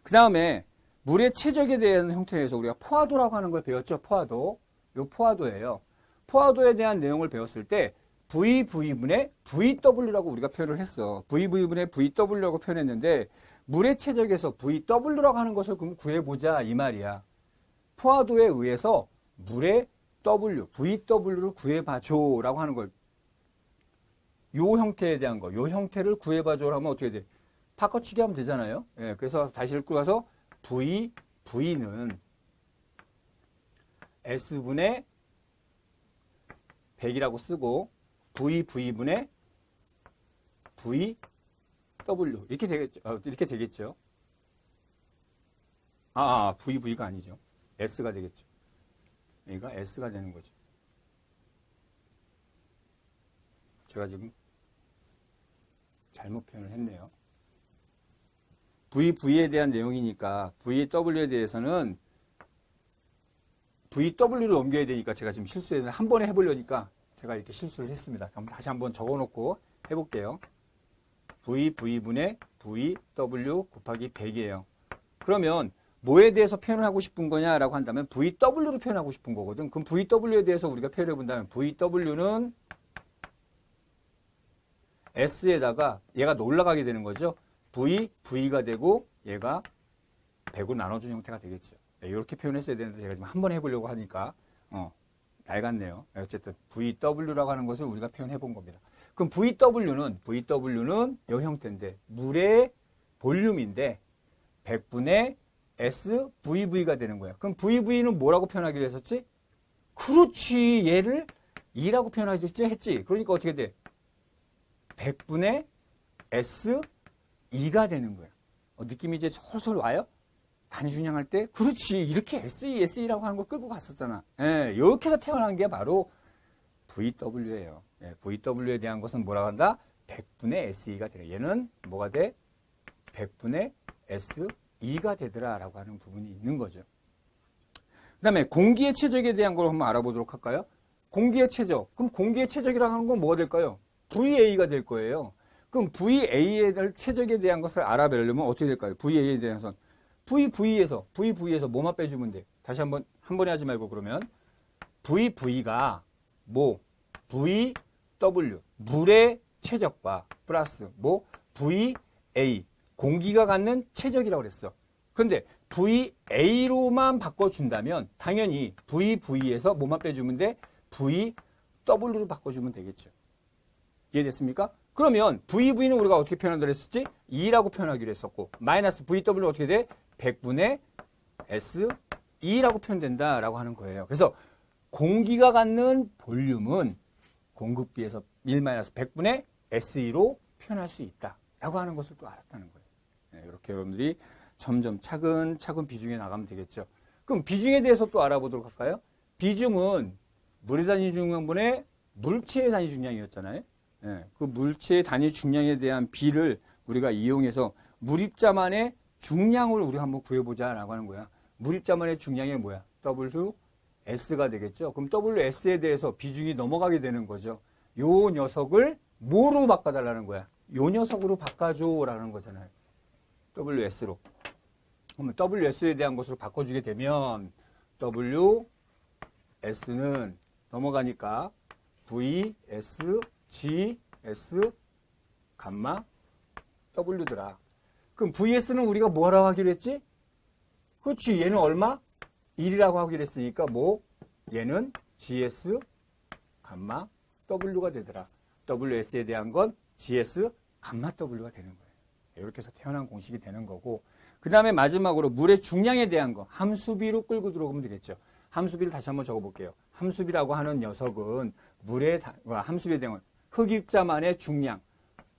그 다음에 물의 최적에 대한 형태에서 우리가 포화도라고 하는 걸 배웠죠. 포화도. 요 포화도예요. 포화도에 대한 내용을 배웠을 때 VV분의 VW라고 우리가 표현을 했어. VV분의 VW라고 표현했는데 물의 최적에서 VW라고 하는 것을 그럼 구해보자 이 말이야. 포화도에 의해서 물의 W, VW를 구해봐줘라고 하는 걸, 요 형태에 대한 거, 요 형태를 구해봐줘라고 하면 어떻게 돼? 바꿔치기 하면 되잖아요. 예, 그래서 다시 읽고 가서 V는 S분의 100이라고 쓰고 VV분의 VW 이렇게 되겠죠. 이렇게 되겠죠. VV가 아니죠. S가 되겠죠. 여기가 S가 되는 거죠. 제가 지금 잘못 표현을 했네요. VV에 대한 내용이니까 VW에 대해서는 VW를 옮겨야 되니까 제가 지금 실수해서 한 번에 해보려니까 제가 이렇게 실수를 했습니다. 그럼 다시 한번 적어놓고 해볼게요. VV분의 VW 곱하기 100이에요. 그러면 뭐에 대해서 표현을 하고 싶은 거냐라고 한다면 VW로 표현하고 싶은 거거든. 그럼 VW에 대해서 우리가 표현해 본다면 VW는 S에다가 얘가 올라가게 되는 거죠. V가 되고 얘가 100으로 나눠준 형태가 되겠죠. 네, 이렇게 표현했어야 되는데 제가 지금 한 번 해보려고 하니까 낡았네요. 어쨌든 VW라고 하는 것을 우리가 표현해 본 겁니다. 그럼 VW는 이 형태인데 물의 볼륨인데 100분의 SVV가 되는 거야. 그럼 VV는 뭐라고 표현하기로 했었지? 그렇지. 얘를 2라고 표현하기로 했지. 그러니까 어떻게 돼? 100분의 S2가 되는 거야. 느낌이 이제 솔솔 와요? 단위 중량할 때? 그렇지. 이렇게 SE, SE라고 하는 걸 끌고 갔었잖아. 예, 이렇게 해서 태어난 게 바로 VW예요. 예, VW에 대한 것은 뭐라고 한다? 100분의 SE가 되라. 얘는 뭐가 돼? 100분의 S2가 되더라 라고 하는 부분이 있는 거죠. 그 다음에 공기의 최적에 대한 걸 한번 알아보도록 할까요? 공기의 최적. 그럼 공기의 최적이라고 하는 건 뭐가 될까요? VA가 될 거예요. 그럼 VA에 대한 최적에 대한 것을 알아보려면 어떻게 될까요? VA에 대해서는 VV에서 뭐만 빼주면 돼? 다시 한 번에 하지 말고 그러면 VV가 뭐? VW 물의 최적과 플러스 뭐? VA 공기가 갖는 최적이라고 그랬어. 그런데 VA로만 바꿔준다면 당연히 VV에서 뭐만 빼주면 돼? VW로 바꿔주면 되겠죠. 이해됐습니까? 그러면 VV는 우리가 어떻게 표현한다고 했었지? 2라고 표현하기로 했었고 마이너스 VW는 어떻게 돼? 100분의 S2라고 표현된다라고 하는 거예요. 그래서 공기가 갖는 볼륨은 공급비에서 1-100분의 S2로 표현할 수 있다라고 하는 것을 또 알았다는 거예요. 네, 이렇게 여러분들이 점점 차근차근 비중에 나가면 되겠죠. 그럼 비중에 대해서 또 알아보도록 할까요? 비중은 물의 단위 중량분의 물체의 단위 중량이었잖아요. 네, 그 물체의 단위 중량에 대한 비를 우리가 이용해서 물입자만의 중량을 우리가 한번 구해보자라고 하는 거야. 물입자만의 중량이 뭐야? WS가 되겠죠. 그럼 WS에 대해서 비중이 넘어가게 되는 거죠. 요 녀석을 뭐로 바꿔달라는 거야? 요 녀석으로 바꿔줘라는 거잖아요. WS로. 그러면 WS에 대한 것으로 바꿔주게 되면 WS는 넘어가니까 VS, GS, 감마, W더라. 그럼 VS는 우리가 뭐라고 하기로 했지? 그렇지. 얘는 얼마? 1이라고 하기로 했으니까 뭐? 얘는 GS, 감마, W가 되더라. WS에 대한 건 GS, 감마 W가 되는 거예요. 이렇게 해서 태어난 공식이 되는 거고 그 다음에 마지막으로 물의 중량에 대한 거 함수비로 끌고 들어오면 되겠죠. 함수비를 다시 한번 적어볼게요. 함수비라고 하는 녀석은 물의 함수비에 대한 흡입자만의 중량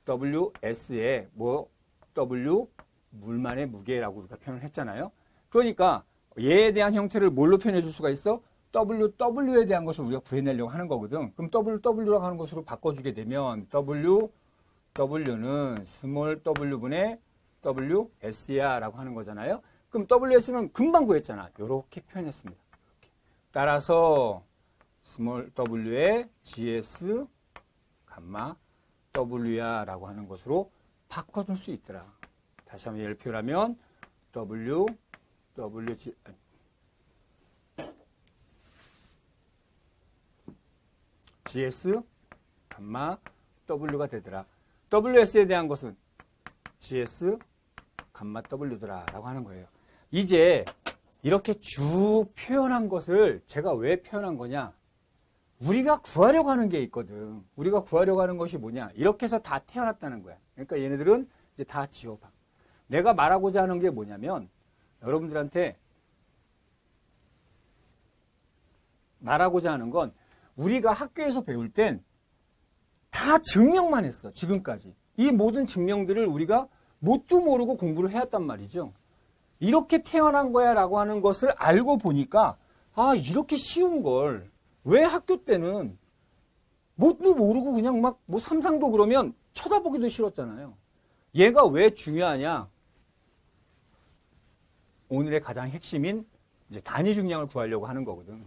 WS에 뭐 W 물만의 무게라고 우리가 표현을 했잖아요. 그러니까 얘에 대한 형태를 뭘로 표현해 줄 수가 있어? WW에 대한 것을 우리가 구해내려고 하는 거거든. 그럼 WW라고 하는 것으로 바꿔주게 되면 W는 스몰 w분의 WS야 라고 하는 거잖아요. 그럼 WS는 금방 구했잖아. 이렇게 표현했습니다. 따라서 스몰 w의 GS 감마 W야 라고 하는 것으로 바꿔줄 수 있더라. 다시 한번 예를 표현하면 W, WG, GS, 감마, W가 되더라. WS에 대한 것은 GS, 감마, W더라 라고 하는 거예요. 이제 이렇게 쭉 표현한 것을 제가 왜 표현한 거냐? 우리가 구하려고 하는 게 있거든. 우리가 구하려고 하는 것이 뭐냐? 이렇게 해서 다 태어났다는 거야. 그러니까 얘네들은 이제 다 지워봐. 내가 말하고자 하는 게 뭐냐면 여러분들한테 말하고자 하는 건 우리가 학교에서 배울 땐 다 증명만 했어. 지금까지. 이 모든 증명들을 우리가 뭣도 모르고 공부를 해왔단 말이죠. 이렇게 태어난 거야 라고 하는 것을 알고 보니까 아 이렇게 쉬운 걸 왜 학교 때는 뭣도 모르고 그냥 막 뭐 삼상도 그러면 쳐다보기도 싫었잖아요. 얘가 왜 중요하냐? 오늘의 가장 핵심인 이제 단위 중량을 구하려고 하는 거거든.